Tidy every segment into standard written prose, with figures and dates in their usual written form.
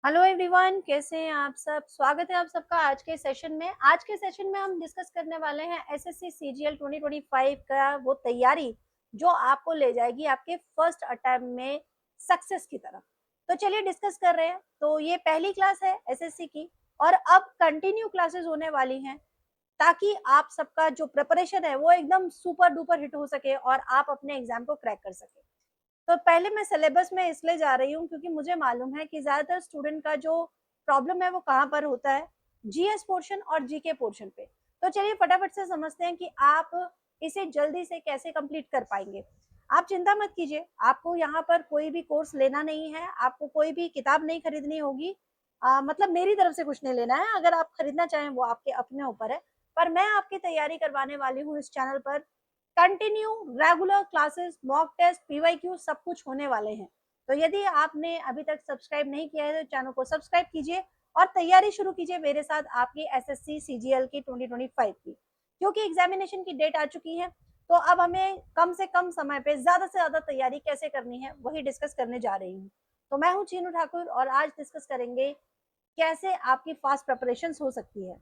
Hello everyone, कैसे हैं आप सब। स्वागत है आप सबका आज के सेशन में। आज के सेशन में हम डिस्कस करने वाले हैं एसएससी सीजीएल 2025 का वो तैयारी जो आपको ले जाएगी आपके फर्स्ट अटेम्प्ट में सक्सेस की तरफ। तो चलिए डिस्कस कर रहे हैं। तो ये पहली क्लास है एसएससी की और अब कंटिन्यू क्लासेस होने वाली हैं ताकि आप सबका जो प्रिपरेशन है वो एकदम सुपर डुपर हिट हो सके और आप अपने एग्जाम को क्रैक कर सके। तो पहले मैं सिलेबस में इसलिए जा रही हूँ क्योंकि मुझे मालूम है कि ज्यादातर स्टूडेंट का जो प्रॉब्लम है वो कहाँ पर होता है, जीएस पोर्शन और जीके पोर्शन पे। तो चलिए फटाफट से समझते हैं कि आप इसे जल्दी से कैसे कंप्लीट कर पाएंगे। आप चिंता मत कीजिए, आपको यहाँ पर कोई भी कोर्स लेना नहीं है, आपको कोई भी किताब नहीं खरीदनी होगी। मतलब मेरी तरफ से कुछ नहीं लेना है, अगर आप खरीदना चाहें वो आपके अपने ऊपर है। पर मैं आपकी तैयारी करवाने वाली हूँ इस चैनल पर। Continue regular classes, mock test, PYQ सब कुछ होने वाले हैं। तो यदि आपने अभी तक सब्सक्राइब नहीं किया है तो चैनल को सब्सक्राइब कीजिए और तैयारी शुरू कीजिए मेरे साथ आपकी एसएससी सीजीएल की 2025 की। क्योंकि एग्जामिनेशन की डेट आ चुकी है तो अब हमें कम से कम समय पे ज्यादा से ज्यादा तैयारी कैसे करनी है वही डिस्कस करने जा रही हूँ। तो मैं हूँ चीनू ठाकुर और आज डिस्कस करेंगे कैसे आपकी फास्ट प्रिपरेशन हो सकती है।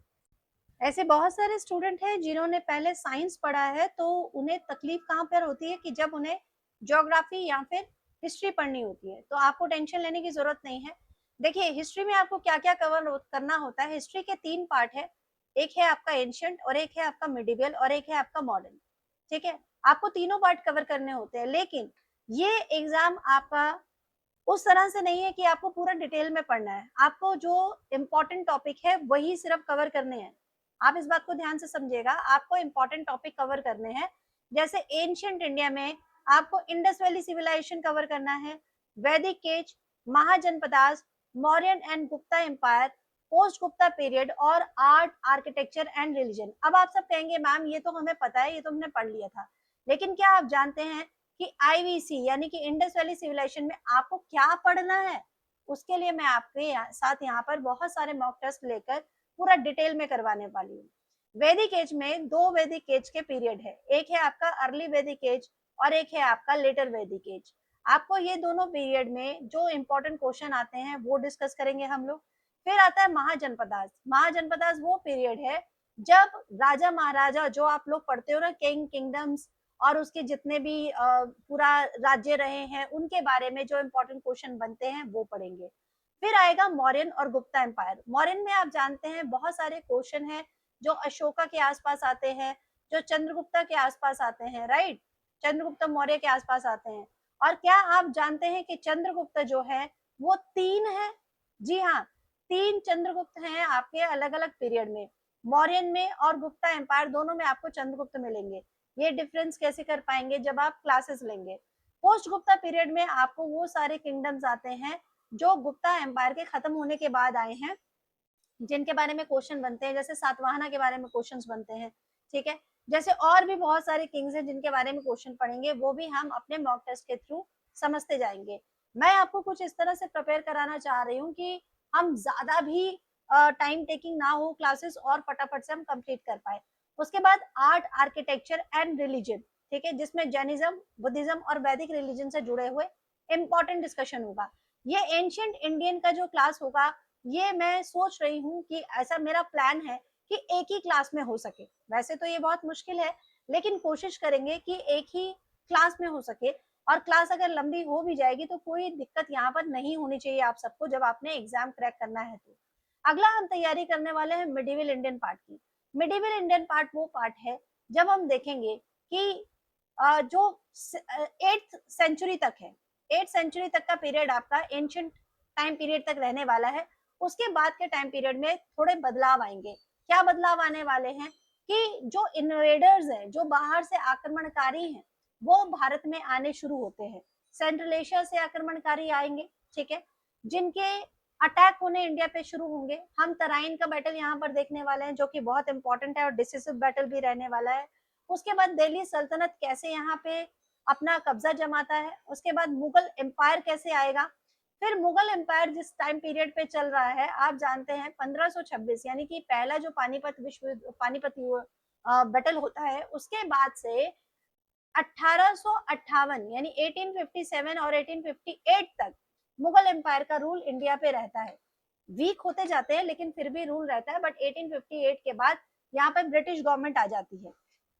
ऐसे बहुत सारे स्टूडेंट हैं जिन्होंने पहले साइंस पढ़ा है तो उन्हें तकलीफ कहाँ पर होती है कि जब उन्हें ज्योग्राफी या फिर हिस्ट्री पढ़नी होती है। तो आपको टेंशन लेने की जरूरत नहीं है। देखिए हिस्ट्री में आपको क्या क्या करना होता है। हिस्ट्री के तीन पार्ट है, एक है आपका एंशियंट और एक है आपका मिडिवल और एक है आपका मॉडर्न। ठीक है, आपको तीनों पार्ट कवर करने होते हैं, लेकिन ये एग्जाम आपका उस तरह से नहीं है कि आपको पूरा डिटेल में पढ़ना है। आपको जो इम्पोर्टेंट टॉपिक है वही सिर्फ कवर करने हैं। आप इस बात को ध्यान से समझिएगा, आपको इम्पोर्टेंट टॉपिक कवर करने हैं। जैसे एंशियंट इंडिया में आपको इंडस वैली सिविलाइजेशन कवर करना है, Vedic age, Mahajanapadas, Mauryan and Gupta empire, post Gupta period और आर्ट, आर्किटेक्चर एंड रिलीजन। अब आप सब कहेंगे मैम ये तो हमें पता है, ये तो हमने पढ़ लिया था। लेकिन क्या आप जानते हैं कि आईवीसी यानी कि इंडस वैली सिविलाइजेशन में आपको क्या पढ़ना है? उसके लिए मैं आपके साथ यहाँ पर बहुत सारे मॉक टेस्ट लेकर पूरा डिटेल में करवाने वाली हूँ। वैदिक एज में दो वैदिक एज के पीरियड है, एक है आपका अर्ली वैदिक एज और एक है आपका लेटर वैदिक एज। आपको ये दोनों पीरियड में जो इंपॉर्टेंट क्वेश्चन आते हैं वो डिस्कस करेंगे हम लोग। फिर आता है महाजनपदास। महाजनपदास वो पीरियड है जब राजा महाराजा, जो आप लोग पढ़ते हो ना, किंग किंगडम्स और उसके जितने भी पूरा राज्य रहे हैं उनके बारे में जो इंपॉर्टेंट क्वेश्चन बनते हैं वो पढ़ेंगे। फिर आएगा मौर्यन और गुप्ता एम्पायर। मौर्यन में आप जानते हैं बहुत सारे क्वेश्चन हैं जो अशोका के आसपास आते हैं, जो चंद्रगुप्ता के आसपास आते हैं, राइट, चंद्रगुप्ता मौर्य के आसपास आते हैं। और क्या आप जानते हैं कि चंद्रगुप्त जो है वो तीन है? जी हाँ, तीन चंद्रगुप्त हैं आपके अलग अलग पीरियड में। मौर्यन में और गुप्ता एम्पायर दोनों में आपको चंद्रगुप्त मिलेंगे। ये डिफरेंस कैसे कर पाएंगे जब आप क्लासेस लेंगे। पोस्ट गुप्ता पीरियड में आपको वो सारे किंगडम्स आते हैं जो गुप्ता एम्पायर के खत्म होने के बाद आए हैं, जिनके बारे में क्वेश्चन बनते हैं, जैसे सातवाहना के बारे में क्वेश्चंस बनते हैं। ठीक है, जैसे और भी बहुत सारे किंग्स हैं जिनके बारे में क्वेश्चन पढ़ेंगे, वो भी हम अपने मॉक टेस्ट के थ्रू समझते जाएंगे। मैं आपको कुछ इस तरह से प्रिपेयर कराना चाह रही हूँ कि हम ज्यादा भी टाइम टेकिंग ना हो क्लासेस और फटाफट से हम कंप्लीट कर पाए। उसके बाद आर्ट, आर्किटेक्चर एंड रिलीजन, ठीक है, जिसमें जैनिज्म, बुद्धिज्म और वैदिक रिलीजन से जुड़े हुए इंपॉर्टेंट डिस्कशन होगा। ये एंशियंट इंडियन का जो क्लास होगा, ये मैं सोच रही हूँ कि ऐसा मेरा प्लान है कि एक ही क्लास में हो सके। वैसे तो ये बहुत मुश्किल है, लेकिन कोशिश करेंगे कि एक ही क्लास में हो सके। और क्लास अगर लंबी हो भी जाएगी तो कोई दिक्कत यहाँ पर नहीं होनी चाहिए आप सबको जब आपने एग्जाम क्रैक करना है। तो अगला हम तैयारी करने वाले हैं मिडिवल इंडियन पार्ट की। मिडिवल इंडियन पार्ट वो पार्ट है जब हम देखेंगे कि जो 8th सेंचुरी तक है, 8th सेंचुरी तक का पीरियड आपका एंशियंट टाइम पीरियड तक रहने वाला है। उसके बाद के टाइम पीरियड में थोड़े बदलाव आएंगे। क्या बदलाव आने वाले हैं कि जो इन्वेडर्स हैं, जो बाहर से आक्रमणकारी हैं, वो भारत में आने शुरू होते हैं। सेंट्रल एशिया से आक्रमणकारी आएंगे, ठीक है, जिनके अटैक होने इंडिया पे शुरू होंगे। हम तराइन का बैटल यहाँ पर देखने वाले हैं जो कि बहुत इंपॉर्टेंट है और डिसिसिव बैटल भी रहने वाला है। उसके बाद दिल्ली सल्तनत कैसे यहाँ पे अपना कब्जा जमाता है, उसके बाद मुगल एम्पायर कैसे आएगा। फिर मुगल एम्पायर जिस टाइम पीरियड पे चल रहा है आप जानते हैं 1526, यानी कि पहला जो पानीपत बैटल होता है, उसके बाद से 1858 यानी 1857 और 1858 तक मुगल एम्पायर का रूल इंडिया पे रहता है। वीक होते जाते हैं लेकिन फिर भी रूल रहता है, बट 1858 के बाद यहाँ पर ब्रिटिश गवर्नमेंट आ जाती है।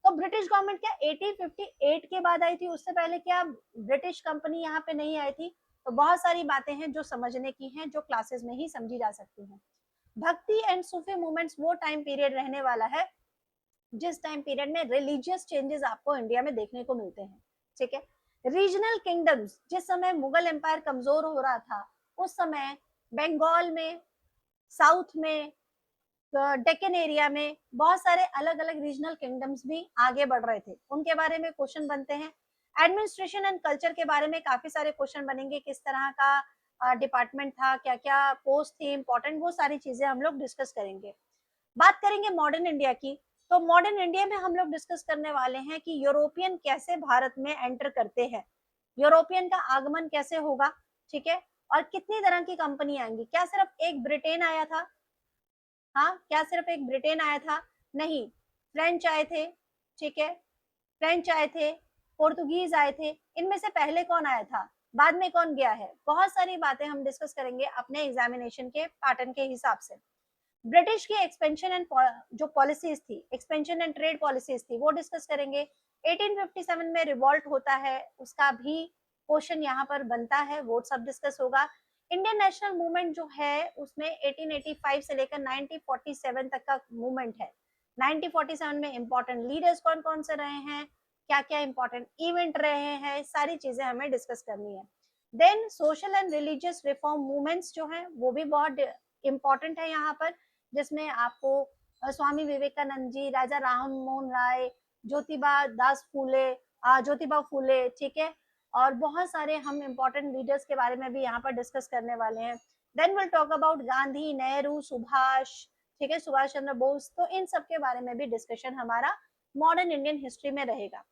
तो ब्रिटिश गवर्नमेंट क्या 1858 के बाद आई थी, उससे पहले क्या ब्रिटिश कंपनी यहाँ पे नहीं आई थी? तो बहुत सारी बातें हैं जो समझने की हैं, जो क्लासेस में ही समझी जा सकती हैं। भक्ति एंड सूफी मूवमेंट्स वो टाइम पीरियड रहने वाला है जिस टाइम पीरियड में रिलीजियस चेंजेस आपको इंडिया में देखने को मिलते हैं। ठीक है, रीजनल किंगडम्स, जिस समय मुगल एम्पायर कमजोर हो रहा था उस समय बंगाल में, साउथ में, डेक्कन एरिया में बहुत सारे अलग अलग रीजनल किंगडम्स भी आगे बढ़ रहे थे, उनके बारे में क्वेश्चन बनते हैं। एडमिनिस्ट्रेशन एंड कल्चर के बारे में काफी सारे क्वेश्चन बनेंगे, किस तरह का डिपार्टमेंट था, क्या क्या पोस्ट थी इंपॉर्टेंट, वो सारी चीजें हम लोग डिस्कस करेंगे। बात करेंगे मॉडर्न इंडिया की, तो मॉडर्न इंडिया में हम लोग डिस्कस करने वाले हैं कि यूरोपियन कैसे भारत में एंटर करते हैं, यूरोपियन का आगमन कैसे होगा, ठीक है, और कितनी तरह की कंपनी आएंगी। क्या सिर्फ एक ब्रिटेन आया था? हाँ, क्या सिर्फ एक ब्रिटेन आया था? नहीं, फ्रेंच आए थे, ठीक है, फ्रेंच आए थे, पोर्तुगीज आए थे। इनमें से पहले कौन आया था, बाद में कौन गया है? बहुत सारी बातें हम डिस्कस करेंगे अपने एग्जामिनेशन के पैटर्न के हिसाब से। ब्रिटिश की एक्सपेंशन एंड जो पॉलिसीज थी, एक्सपेंशन एंड ट्रेड पॉलिसीज थी, वो डिस्कस करेंगे। 1857 में रिवॉल्ट होता है, उसका भी क्वेश्चन यहाँ पर बनता है, वो सब डिस्कस होगा। इंडियन नेशनल मूवमेंट जो है उसमें 1885 से लेकर 1947 तक का मूवमेंट है। 1947 में इंपॉर्टेंट लीडर्स कौन कौन से रहे हैं, क्या क्या इंपॉर्टेंट इवेंट रहे हैं, सारी चीजें हमें डिस्कस करनी है। Then social and religious reform movements जो हैं वो भी बहुत इंपॉर्टेंट है यहाँ पर, जिसमें आपको स्वामी विवेकानंद जी, राजा राम मोहन राय, ज्योतिबा दास फूले, ज्योतिबा फूले, ठीक है, और बहुत सारे हम इंपॉर्टेंट लीडर्स के बारे में भी यहाँ पर डिस्कस करने वाले हैं। Then will talk about Gandhi, Nehru, Subhash, ठीक है, सुभाष चंद्र बोस, तो इन सब के बारे में भी डिस्कशन हमारा मॉडर्न इंडियन हिस्ट्री में रहेगा।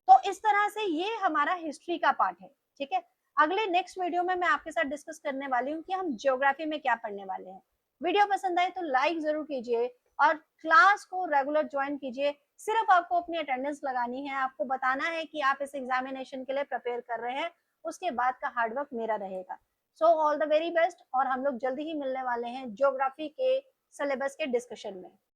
तो इस तरह से ये हमारा हिस्ट्री का पार्ट है, ठीक है। अगले नेक्स्ट वीडियो में मैं आपके साथ डिस्कस करने वाली हूँ कि हम ज्योग्राफी में क्या पढ़ने वाले हैं। वीडियो पसंद आए तो लाइक जरूर कीजिए और क्लास को रेगुलर ज्वाइन कीजिए। सिर्फ आपको अपनी अटेंडेंस लगानी है, आपको बताना है कि आप इस एग्जामिनेशन के लिए प्रिपेयर कर रहे हैं, उसके बाद का हार्डवर्क मेरा रहेगा। So all the very best, और हम लोग जल्दी ही मिलने वाले हैं ज्योग्राफी के सिलेबस के डिस्कशन में।